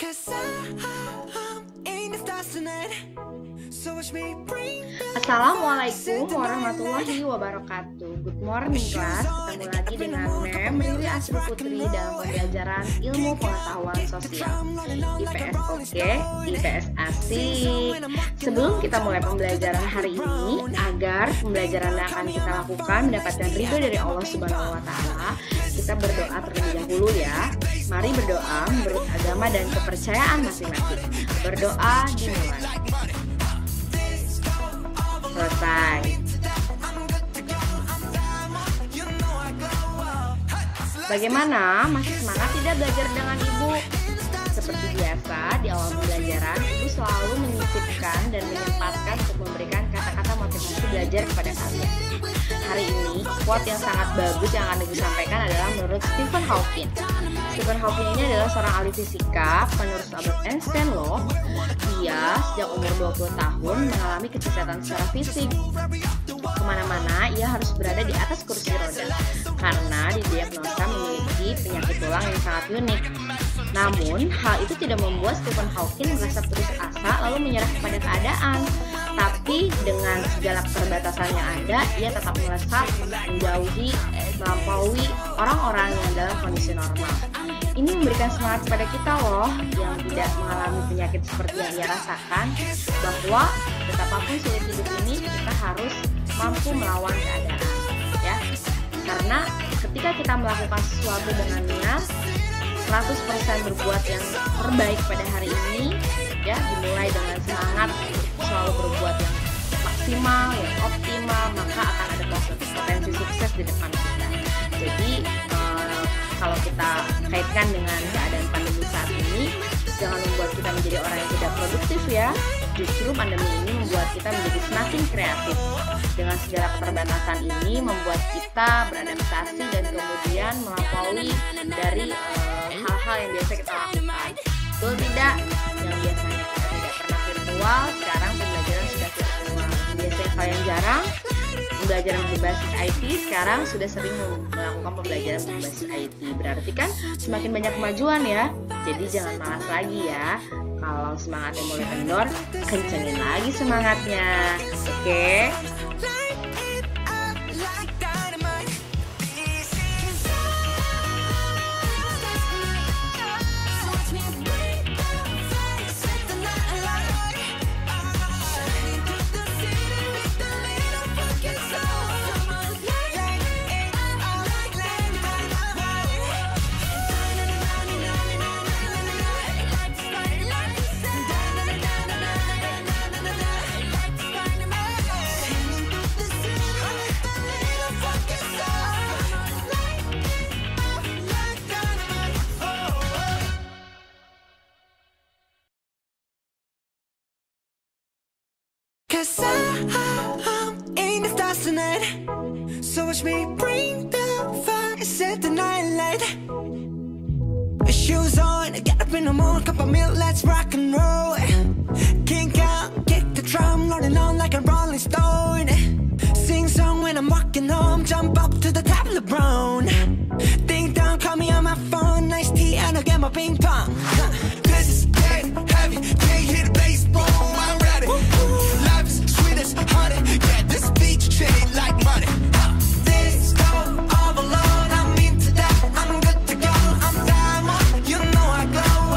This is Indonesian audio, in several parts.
Assalamualaikum warahmatullahi wabarakatuh. Good morning kelas. Ketemu lagi dengan Mem Riri Asri Putri dalam pembelajaran ilmu pengetahuan sosial IPS Oke, IPS Asik. Sebelum kita mulai pembelajaran hari ini, agar pembelajaran yang akan kita lakukan mendapatkan ridho dari Allah Subhanahu wa Ta'ala, kita berdoa terlebih dahulu ya. Mari berdoa menurut agama dan kepercayaan masing-masing. Berdoa dimulai. Selesai. Bagaimana? Masih semangat tidak belajar dengan Ibu? Seperti biasa, di awal pembelajaran, Ibu selalu menyisipkan dan menyempatkan untuk memberikan kata-kata motivasi belajar kepada kalian. Hari ini, quote yang sangat bagus yang akan Ibu sampaikan adalah menurut Stephen Hawking. Stephen Hawking ini adalah seorang ahli fisika, penerus Albert Einstein loh. Ia sejak umur 20 tahun mengalami kecacatan secara fisik. Kemana-mana ia harus berada di atas kursi roda karena didiagnosa memiliki penyakit tulang yang sangat unik. Namun, hal itu tidak membuat Stephen Hawking merasa putus asa lalu menyerah kepada keadaan. Tapi dengan segala keterbatasan yang ada, ia tetap melesat, menjauhi, melampaui orang-orang yang dalam kondisi normal. Ini memberikan semangat kepada kita loh, yang tidak mengalami penyakit seperti yang ia rasakan, bahwa betapapun sulit hidup ini, kita harus mampu melawan keadaan, ya. Karena ketika kita melakukan sesuatu dengan niat 100% berbuat yang terbaik pada hari ini, ya, dimulai dengan semangat selalu berbuat yang maksimal, yang optimal, maka akan ada potensi sukses di depan kita. Jadi kalau kita kaitkan dengan keadaan pandemi saat ini, jangan membuat kita menjadi orang yang tidak produktif ya. Justru pandemi ini membuat kita menjadi semakin kreatif. Dengan segala keterbatasan ini membuat kita beradaptasi dan kemudian melampaui dari hal-hal yang biasa kita lakukan. Betul tidak? Yang biasanya kita tidak pernah virtual, sekarang pembelajaran sudah virtual. Biasanya kalian jarang pembelajaran berbasis IT, sekarang sudah sering melakukan pembelajaran berbasis IT. Berarti kan semakin banyak kemajuan ya. Jadi jangan malas lagi ya. Kalau semangatnya mulai kendor, kencengin lagi semangatnya. Oke? Cause I'm in the stars tonight, so watch me bring the fire, set the night light. Shoes on, get up in the morning, cup of milk, let's rock and roll. Kink out, kick the drum, rolling on like a rolling stone. Sing song when I'm walking home, jump up to the top of the brown. Ding dong, call me on my phone, nice tea and I'll get my ping pong. This is dead heavy, can't hear the bass, boom, I'm ready. Life is sweet as honey, yeah, this beach chain like money. This go all alone, I'm into that, I'm good to go, I'm diamond, you know I glow.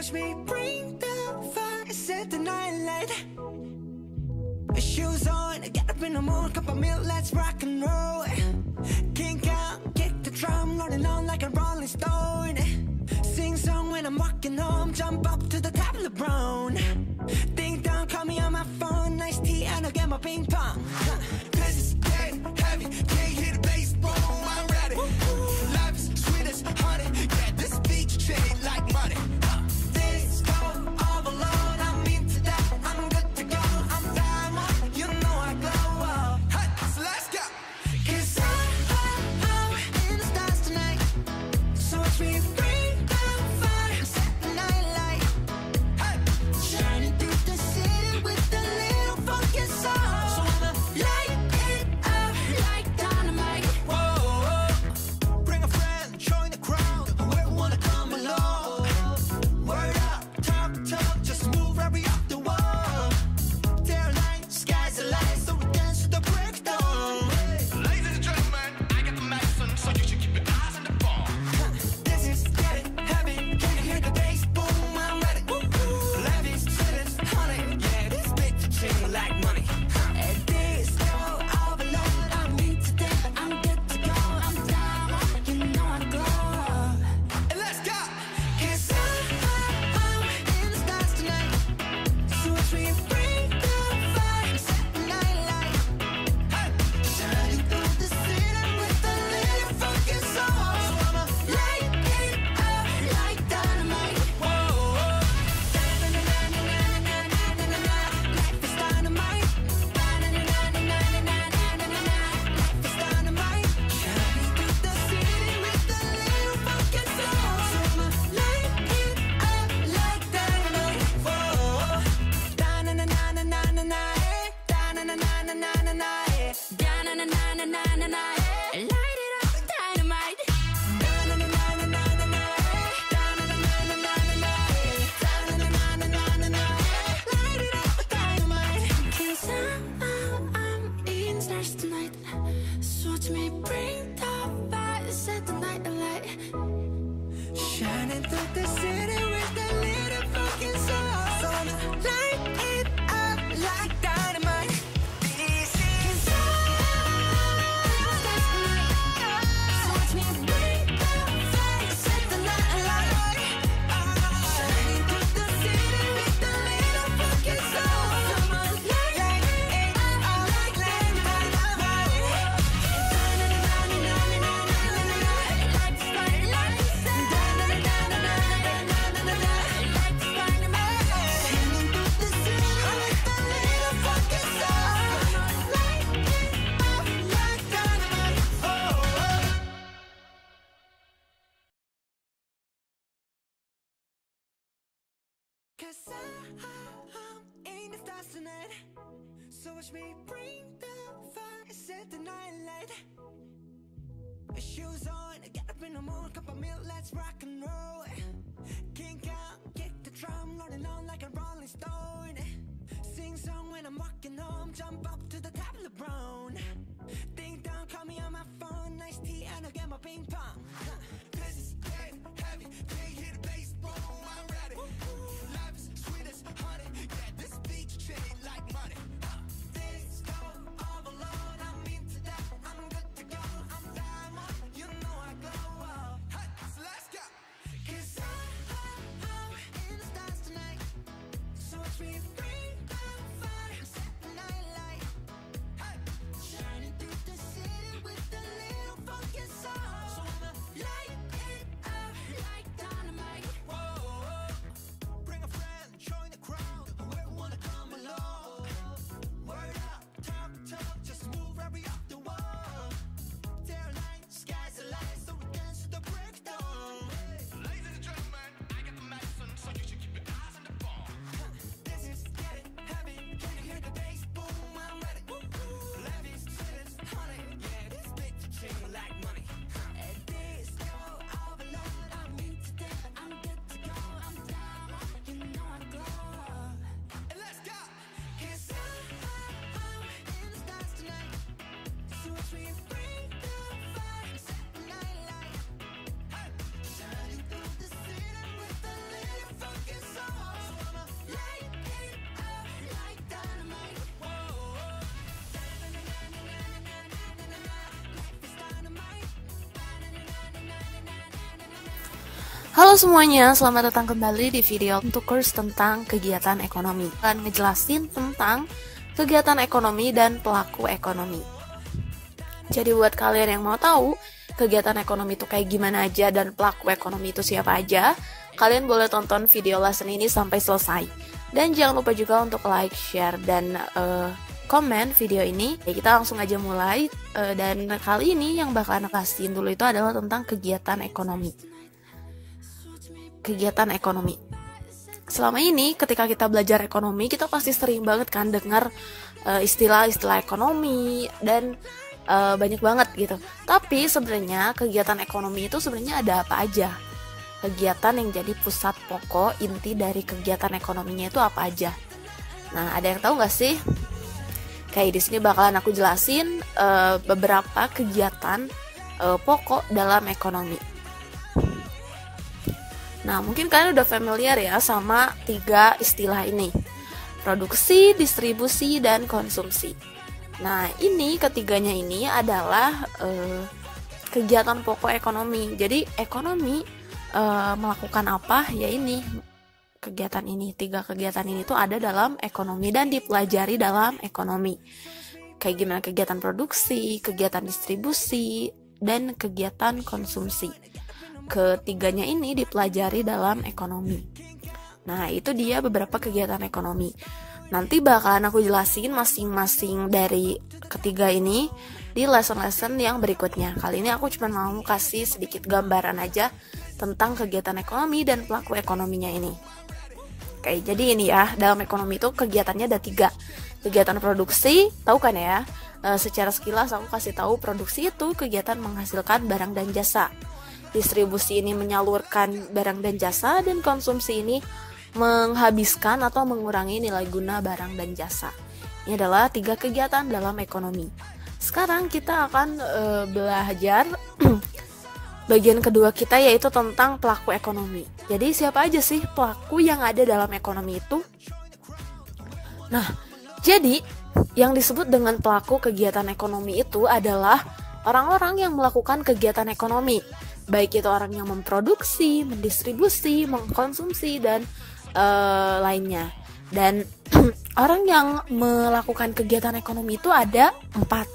watch me bring the fire, set the night light. Shoes on, get up in the morning, cup of milk, let's rock and roll. Kink out, kick the drum, rolling on like a rolling stone. Sing song when I'm walking home, jump up to the top of the brown. Ding dong, call me on my phone, nice tea and I'll get my ping pong. This is getting heavy, can't hear the bass, boom, I'm ready. Life is sweet as honey, yeah, this beach chain like money. This go all alone, I'm into that, I'm good to go, I'm diamond, you know I glow up. Hey, so let's go. 'Cause I'm in the stars tonight, so watch me bring the fire, set the night light. Hey, shining through the city with a little funky soul. So I'ma light it up like dynamite. Whoa, bring a friend, join the crowd, whoever wanna come along. Word up, talk, just move right up the wall. Their light, sky's the light, so we dance to the breakdown. Ladies and gentlemen, I got the medicine, so you should keep your eyes on the ball. This is getting heavy, can you hear the bass? Boom, I'm ready. Life is sweet as honey, yeah, this bitch chain like money. This go all alone, I'm into that, I'm good to go, I'm down, you know I glow. And let's go. 'Cause I'm in the stars tonight, so watch me bring the fire, set the night light. Hey, shining through the city with a little funky soul. So I'ma light it up like dynamite. Whoa, na-na-na-na-na-na-na-na-na-na. Life is dynamite. Na-na-na-na-na-na-na-na-na-na. Life is dynamite. Shining through the city with a little funky soul. So I'ma light it up like dynamite. Whoa, da-na-na-na-na-na-na-na, eh. Da-na-na-na-na-na-na-na, eh. Da-na-na-na-na-na-na, eh. Light it up like dynamite. Da-na-na-na-na-na-na, eh. Da-na-na-na-na-na-na, eh. Da-na-na-na-na-na-na, eh. Light it up like dynamite. 'Cause I'm in the stars tonight, so watch me bring the fire, set the night alight. Shining through the city with a little fucking soul. So I'ma light it up like dynamite. This is so watch me bring the fire, set the night alight. Shining through the city with a little fucking soul. So I'ma light it up like dynamite. Cause I'm in the stars tonight, so watch me bring the fire, set the night light. Shoes on, get up in the morning, cup of milk, let's rock and roll. Kink out, kick the drum, rolling on like a rolling stone. Sing song when I'm walking home, jump up to the top of the brown. Ding dong, call me on my phone, nice tea and I'll get my ping pong. This is getting heavy, can't hear the bass, boom, I'm ready. Life is sweet as honey, yeah, this beach chain like money. This go all alone, I'm into that, I'm good to go, I'm diamond, you know I glow up. Hey, so let's go. 'Cause I'm in the stars tonight, so watch me bring the fire, set the night light. Hey, shining through the city with a little funky soul. So I'ma Halo semuanya, selamat datang kembali di video untuk kurs tentang kegiatan ekonomi. Akan ngejelasin tentang kegiatan ekonomi dan pelaku ekonomi. Jadi buat kalian yang mau tahu kegiatan ekonomi itu kayak gimana aja dan pelaku ekonomi itu siapa aja, kalian boleh tonton video lesson ini sampai selesai. Dan jangan lupa juga untuk like, share, dan komen video ini. Ya, kita langsung aja mulai. Dan kali ini yang bakal kasihin dulu itu adalah tentang kegiatan ekonomi. Kegiatan ekonomi. Selama ini ketika kita belajar ekonomi, kita pasti sering banget kan dengar istilah-istilah ekonomi dan banyak banget gitu. Tapi sebenarnya kegiatan ekonomi itu sebenarnya ada apa aja? Kegiatan yang jadi pusat pokok inti dari kegiatan ekonominya itu apa aja? Nah, ada yang tahu nggak sih? Kayak di sini bakalan aku jelasin beberapa kegiatan pokok dalam ekonomi. Nah, mungkin kalian udah familiar ya sama 3 istilah ini. Produksi, distribusi, dan konsumsi. Nah, ini ketiganya ini adalah kegiatan pokok ekonomi. Jadi, ekonomi melakukan apa? Ya ini, kegiatan ini. 3 kegiatan ini tuh ada dalam ekonomi dan dipelajari dalam ekonomi. Kayak gimana kegiatan produksi, kegiatan distribusi, dan kegiatan konsumsi. Ketiganya ini dipelajari dalam ekonomi. Nah, itu dia beberapa kegiatan ekonomi. Nanti bakalan aku jelasin masing-masing dari ketiga ini di lesson-lesson yang berikutnya. Kali ini aku cuma mau kasih sedikit gambaran aja tentang kegiatan ekonomi dan pelaku ekonominya ini. Oke, jadi ini ya, dalam ekonomi itu kegiatannya ada 3. Kegiatan produksi, tahu kan ya? Secara sekilas aku kasih tahu produksi itu kegiatan menghasilkan barang dan jasa. Distribusi ini menyalurkan barang dan jasa, dan konsumsi ini menghabiskan atau mengurangi nilai guna barang dan jasa. Ini adalah 3 kegiatan dalam ekonomi. Sekarang kita akan belajar bagian kedua kita, yaitu tentang pelaku ekonomi. Jadi siapa aja sih pelaku yang ada dalam ekonomi itu? Nah, jadi yang disebut dengan pelaku kegiatan ekonomi itu adalah orang-orang yang melakukan kegiatan ekonomi. Baik itu orang yang memproduksi, mendistribusi, mengkonsumsi, dan lainnya. Dan orang yang melakukan kegiatan ekonomi itu ada 4.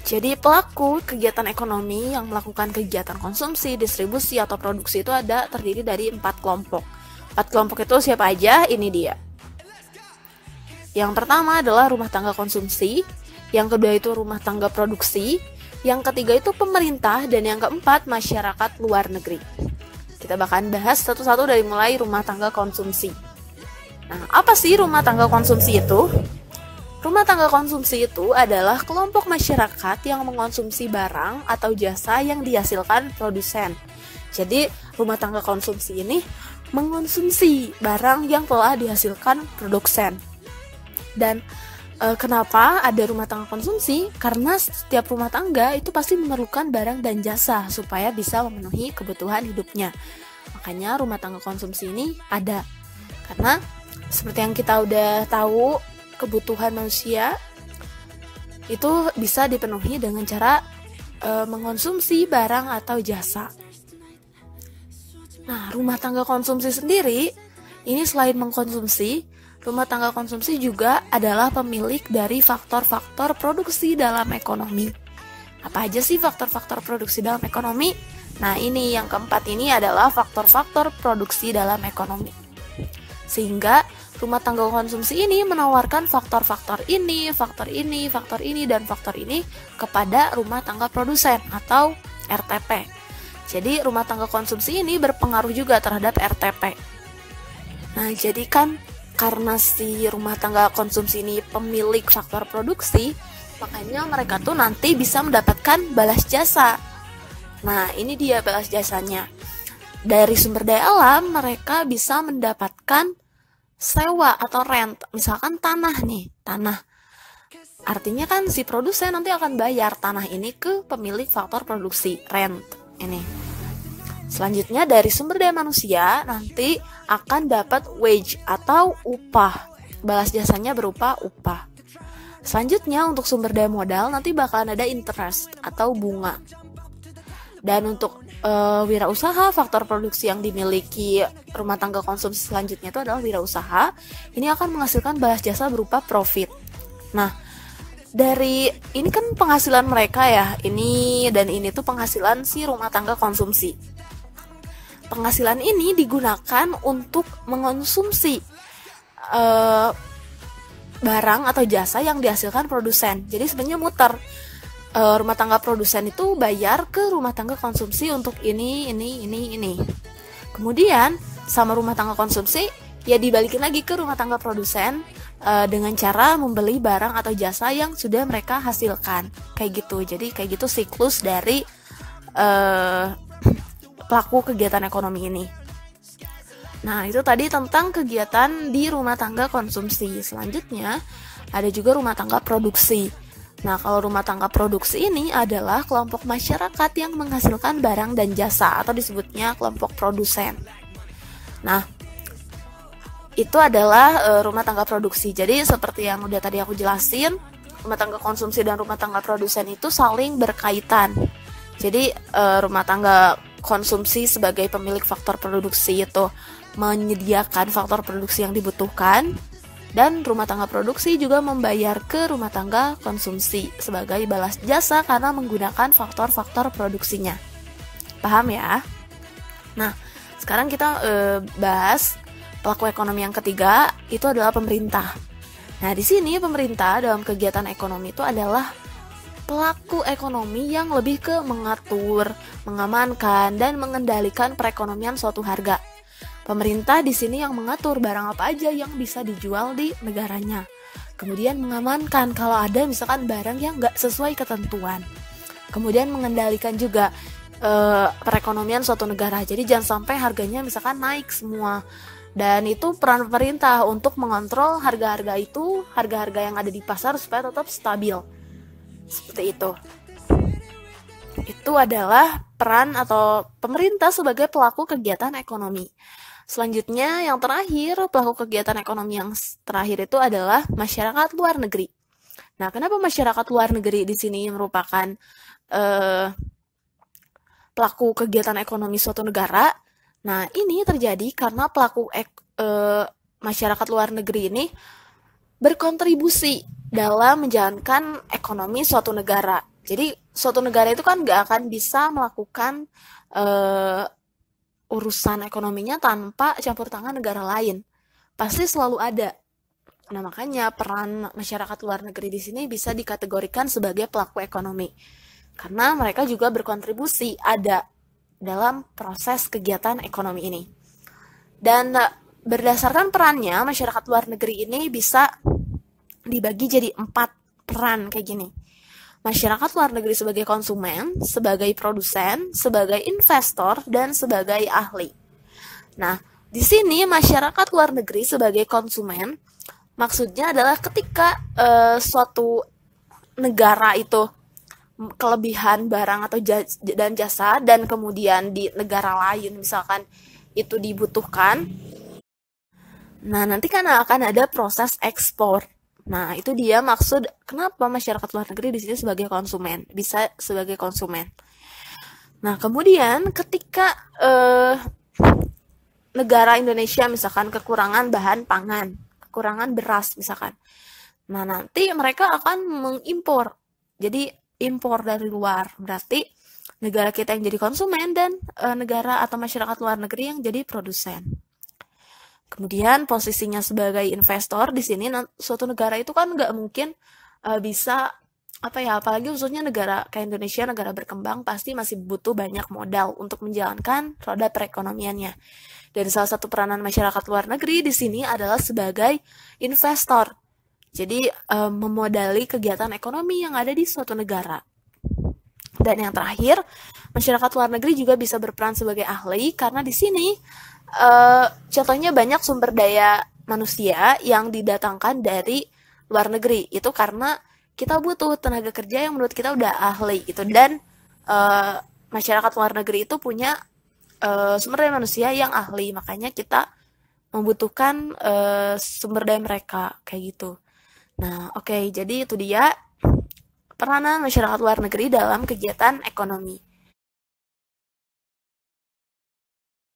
Jadi pelaku kegiatan ekonomi yang melakukan kegiatan konsumsi, distribusi, atau produksi itu terdiri dari 4 kelompok. 4 kelompok itu siapa aja? Ini dia. Yang pertama adalah rumah tangga konsumsi, yang kedua itu rumah tangga produksi, yang ketiga itu pemerintah, dan yang keempat masyarakat luar negeri. Kita bakalan bahas satu-satu dari mulai rumah tangga konsumsi. Nah, apa sih rumah tangga konsumsi itu? Rumah tangga konsumsi itu adalah kelompok masyarakat yang mengonsumsi barang atau jasa yang dihasilkan produsen. Jadi, rumah tangga konsumsi ini mengonsumsi barang yang telah dihasilkan produsen. Dan kenapa ada rumah tangga konsumsi? Karena setiap rumah tangga itu pasti memerlukan barang dan jasa supaya bisa memenuhi kebutuhan hidupnya. Makanya rumah tangga konsumsi ini ada. Karena seperti yang kita udah tahu, kebutuhan manusia itu bisa dipenuhi dengan cara mengonsumsi barang atau jasa. Nah, rumah tangga konsumsi sendiri ini selain mengkonsumsi, rumah tangga konsumsi juga adalah pemilik dari faktor-faktor produksi dalam ekonomi. Apa aja sih faktor-faktor produksi dalam ekonomi? Nah, ini yang keempat ini adalah faktor-faktor produksi dalam ekonomi. Sehingga rumah tangga konsumsi ini menawarkan faktor-faktor ini, faktor ini, faktor ini, dan faktor ini kepada rumah tangga produsen atau RTP. Jadi, rumah tangga konsumsi ini berpengaruh juga terhadap RTP. Nah, jadi kan karena si rumah tangga konsumsi ini pemilik faktor produksi, makanya mereka tuh nanti bisa mendapatkan balas jasa. Nah, ini dia balas jasanya. Dari sumber daya alam, mereka bisa mendapatkan sewa atau rent. Misalkan tanah nih, tanah. Artinya kan si produsen nanti akan bayar tanah ini ke pemilik faktor produksi, rent ini. Selanjutnya dari sumber daya manusia nanti akan dapat wage atau upah. Balas jasanya berupa upah. Selanjutnya untuk sumber daya modal nanti bakalan ada interest atau bunga. Dan untuk wirausaha, faktor produksi yang dimiliki rumah tangga konsumsi selanjutnya itu adalah wirausaha. Ini akan menghasilkan balas jasa berupa profit. Nah, dari ini kan penghasilan mereka ya, ini dan ini tuh penghasilan si rumah tangga konsumsi. Penghasilan ini digunakan untuk mengonsumsi barang atau jasa yang dihasilkan produsen. Jadi sebenarnya muter. Rumah tangga produsen itu bayar ke rumah tangga konsumsi untuk ini. Kemudian sama rumah tangga konsumsi ya dibalikin lagi ke rumah tangga produsen dengan cara membeli barang atau jasa yang sudah mereka hasilkan. Kayak gitu. Jadi kayak gitu siklus dari pelaku kegiatan ekonomi ini. Nah, itu tadi tentang kegiatan di rumah tangga konsumsi. Selanjutnya ada juga rumah tangga produksi. Nah, kalau rumah tangga produksi ini adalah kelompok masyarakat yang menghasilkan barang dan jasa atau disebutnya kelompok produsen. Nah, itu adalah rumah tangga produksi. Jadi seperti yang udah tadi aku jelasin, rumah tangga konsumsi dan rumah tangga produsen itu saling berkaitan. Jadi rumah tangga konsumsi sebagai pemilik faktor produksi itu menyediakan faktor produksi yang dibutuhkan. Dan rumah tangga produksi juga membayar ke rumah tangga konsumsi sebagai balas jasa karena menggunakan faktor-faktor produksinya. Paham ya? Nah, sekarang kita bahas pelaku ekonomi yang ketiga, itu adalah pemerintah. Nah, di sini pemerintah dalam kegiatan ekonomi itu adalah pelaku ekonomi yang lebih ke mengatur, mengamankan, dan mengendalikan perekonomian suatu harga. Pemerintah di sini yang mengatur barang apa aja yang bisa dijual di negaranya. Kemudian mengamankan kalau ada misalkan barang yang nggak sesuai ketentuan. Kemudian mengendalikan juga perekonomian suatu negara. Jadi jangan sampai harganya misalkan naik semua. Dan itu peran pemerintah untuk mengontrol harga-harga itu, harga-harga yang ada di pasar supaya tetap stabil. Seperti itu. Itu adalah peran atau pemerintah sebagai pelaku kegiatan ekonomi. Selanjutnya yang terakhir, pelaku kegiatan ekonomi yang terakhir itu adalah masyarakat luar negeri. Nah, kenapa masyarakat luar negeri di sini merupakan pelaku kegiatan ekonomi suatu negara? Nah, ini terjadi karena pelaku masyarakat luar negeri ini berkontribusi dalam menjalankan ekonomi suatu negara. Jadi, suatu negara itu kan nggak akan bisa melakukan urusan ekonominya tanpa campur tangan negara lain. Pasti selalu ada. Nah, makanya peran masyarakat luar negeri di sini bisa dikategorikan sebagai pelaku ekonomi. Karena mereka juga berkontribusi ada dalam proses kegiatan ekonomi ini. Dan berdasarkan perannya, masyarakat luar negeri ini bisa dibagi jadi 4 peran kayak gini. Masyarakat luar negeri sebagai konsumen, sebagai produsen, sebagai investor, dan sebagai ahli. Nah, di sini masyarakat luar negeri sebagai konsumen, maksudnya adalah ketika suatu negara itu kelebihan barang atau dan jasa, dan kemudian di negara lain misalkan itu dibutuhkan, nah nanti kan akan ada proses ekspor. Nah, itu dia maksud kenapa masyarakat luar negeri di sini sebagai konsumen, bisa sebagai konsumen. Nah, kemudian ketika negara Indonesia misalkan kekurangan bahan pangan, kekurangan beras misalkan. Nah, nanti mereka akan mengimpor. Jadi, impor dari luar. Berarti negara kita yang jadi konsumen dan negara atau masyarakat luar negeri yang jadi produsen. Kemudian posisinya sebagai investor di sini suatu negara itu kan nggak mungkin bisa apalagi khususnya negara kayak Indonesia, negara berkembang pasti masih butuh banyak modal untuk menjalankan roda perekonomiannya. Dan salah satu peranan masyarakat luar negeri di sini adalah sebagai investor. Jadi memodali kegiatan ekonomi yang ada di suatu negara. Dan yang terakhir, masyarakat luar negeri juga bisa berperan sebagai ahli karena di sini contohnya banyak sumber daya manusia yang didatangkan dari luar negeri. Itu karena kita butuh tenaga kerja yang menurut kita udah ahli gitu. Dan masyarakat luar negeri itu punya sumber daya manusia yang ahli. Makanya kita membutuhkan sumber daya mereka kayak gitu. Nah, oke, jadi itu dia peranan masyarakat luar negeri dalam kegiatan ekonomi.